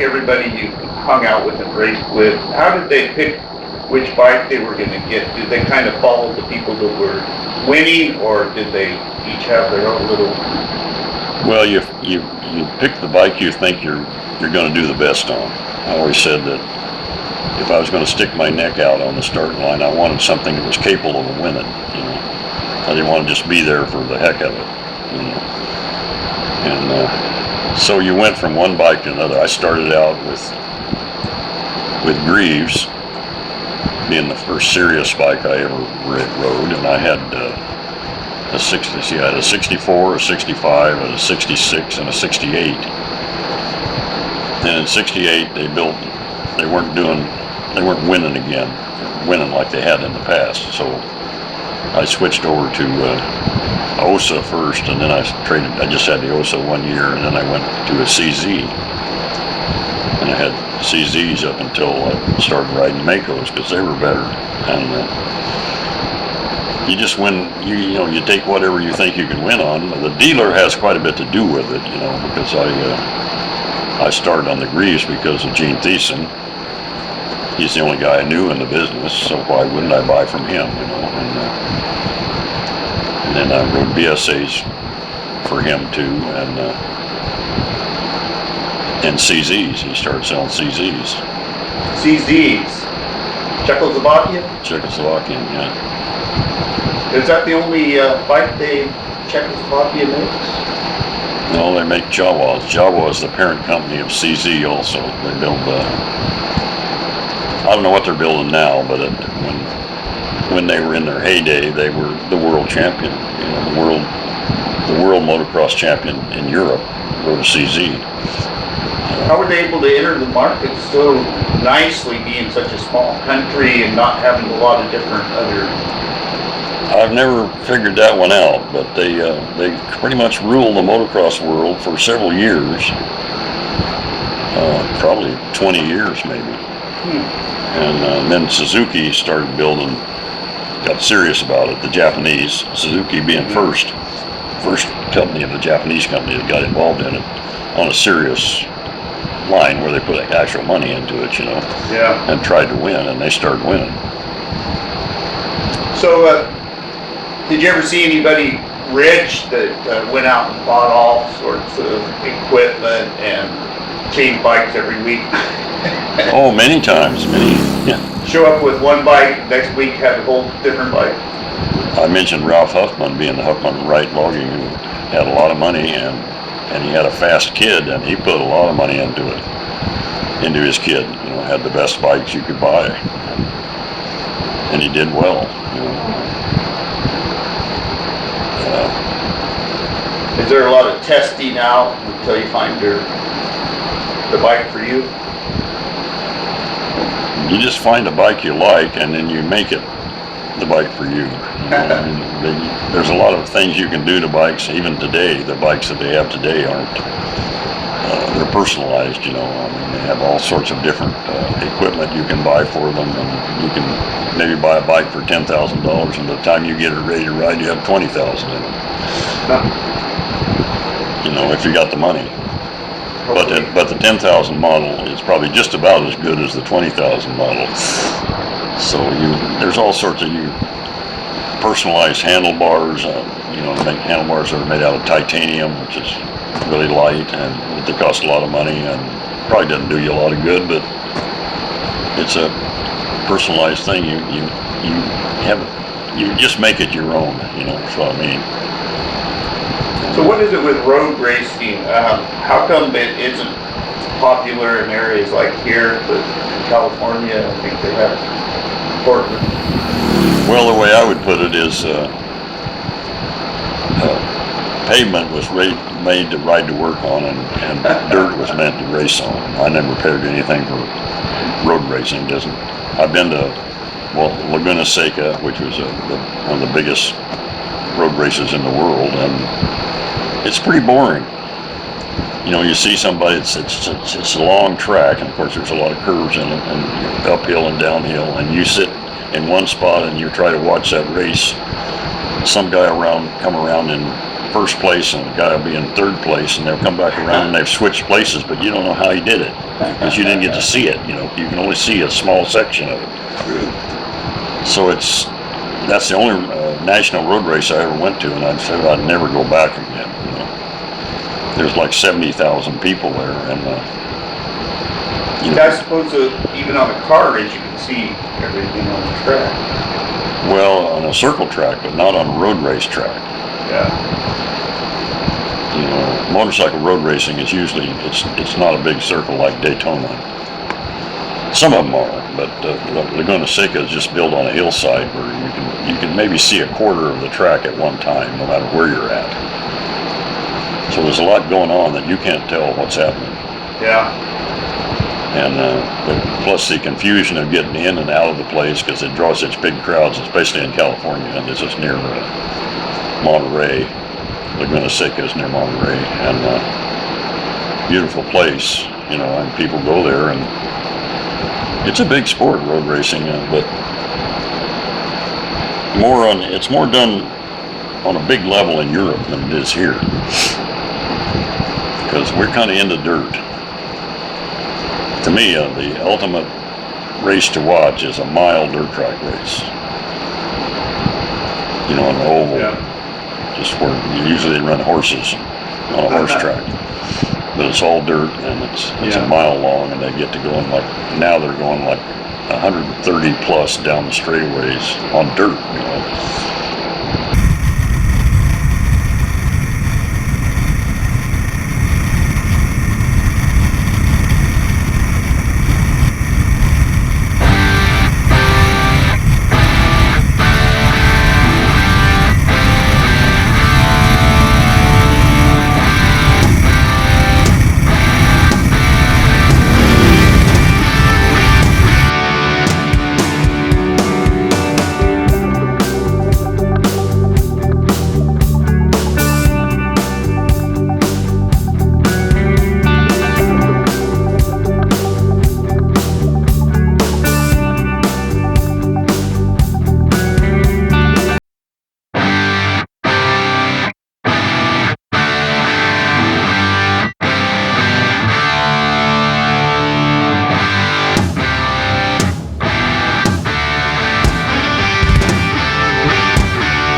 everybody you hung out with and raced with, how did they pick which bike they were going to get? Did they kind of follow the people that were winning, or did they each have their own little? Well, you pick the bike you think you're going to do the best on. I always said that if I was going to stick my neck out on the start line, I wanted something that was capable of winning. You know, I didn't want to just be there for the heck of it. You know, and so you went from one bike to another. I started out with Greaves, being the first serious bike I ever rode, and I had a 64, a 65, a 66, and a 68. And in 68, they weren't winning again, winning like they had in the past. So I switched over to OSA first, and then I just had the OSA 1 year, and then I went to a CZ. And I had CZs up until I started riding Makos, because they were better. And you just win, you take whatever you think you can win on. The dealer has quite a bit to do with it, because I started on the Greaves because of Gene Thiessen. He's the only guy I knew in the business, so why wouldn't I buy from him, And then I rode BSAs for him too, and CZs. He started selling CZs. CZs? Czechoslovakian? Czechoslovakian, yeah. Is that the only bike Czechoslovakia makes? No, they make Jawas. Jawa is the parent company of CZ also. They build, I don't know what they're building now, but when they were in their heyday, they were the world champion. The world motocross champion in Europe rode a CZ. How were they able to enter the market so nicely, being such a small country and not having a lot of different other? I've never figured that one out, but they pretty much ruled the motocross world for several years, probably 20 years maybe. And then Suzuki started building, got serious about it. The Japanese, Suzuki being first company of the Japanese company that got involved in it on a serious line where they put actual money into it, Yeah. and tried to win, and they started winning. So, did you ever see anybody rich that went out and bought all sorts of equipment and changed bikes every week? Oh, many times, yeah. Show up with one bike, next week have a whole different bike. I mentioned Ralph Huffman being the Huffman Wright Logging, who had a lot of money, and he had a fast kid, and he put a lot of money into his kid. Had the best bikes you could buy, and he did well. Is there a lot of testing out until you find the bike for you? You just find a bike you like, and then you make it the bike for you. There's a lot of things you can do to bikes, even today. The bikes that they have today aren't, they're personalized, they have all sorts of different equipment you can buy for them, and you can maybe buy a bike for $10,000, and by the time you get it ready to ride, you have $20,000 in it. If you got the money. But the 10,000 model is probably just about as good as the 20,000 model. So there's all sorts of personalized handlebars. Make handlebars that are made out of titanium, which is really light, and they cost a lot of money, and probably doesn't do you a lot of good. But it's a personalized thing. You just make it your own. That's what I mean. So what is it with road racing? How come it isn't popular in areas like here, but in California, I think they have Portland? Well, the way I would put it is pavement was made to ride to work on, and dirt was meant to race on. I never paired anything for road racing. I've been to Laguna Seca, which was one of the biggest road races in the world, and it's pretty boring. You see somebody, it's a long track, and of course there's a lot of curves in it, and you're uphill and downhill, and you sit in one spot and you try to watch that race. Some guy come around in first place and a guy will be in third place, and they'll come back around and they've switched places, but you don't know how he did it because you didn't get to see it. You know, you can only see a small section of it. So that's the only national road race I ever went to, and I said I'd never go back again. You know, there's like 70,000 people there, and you know, I suppose even on a car race you can see everything on the track. well, on a circle track, but not on a road race track. Yeah. You know, motorcycle road racing is usually it's not a big circle like Daytona. Some of them are, but Laguna Seca is just built on a hillside where you can maybe see a quarter of the track at one time, no matter where you're at. So there's a lot going on that you can't tell what's happening. Yeah. And plus the confusion of getting in and out of the place because it draws such big crowds, especially in California. And this is near Monterey. Laguna Seca is near Monterey, and beautiful place, you know, and people go there, and it's a big sport, road racing, but it's more done on a big level in Europe than it is here, because we're kind of into dirt. To me, the ultimate race to watch is a mile dirt track race. You know, an oval. Yeah. Just where usually they run horses on a horse track, but it's all dirt, and it's a mile long, and they get to go in now they're going like 130 plus down the straightaways on dirt, you know.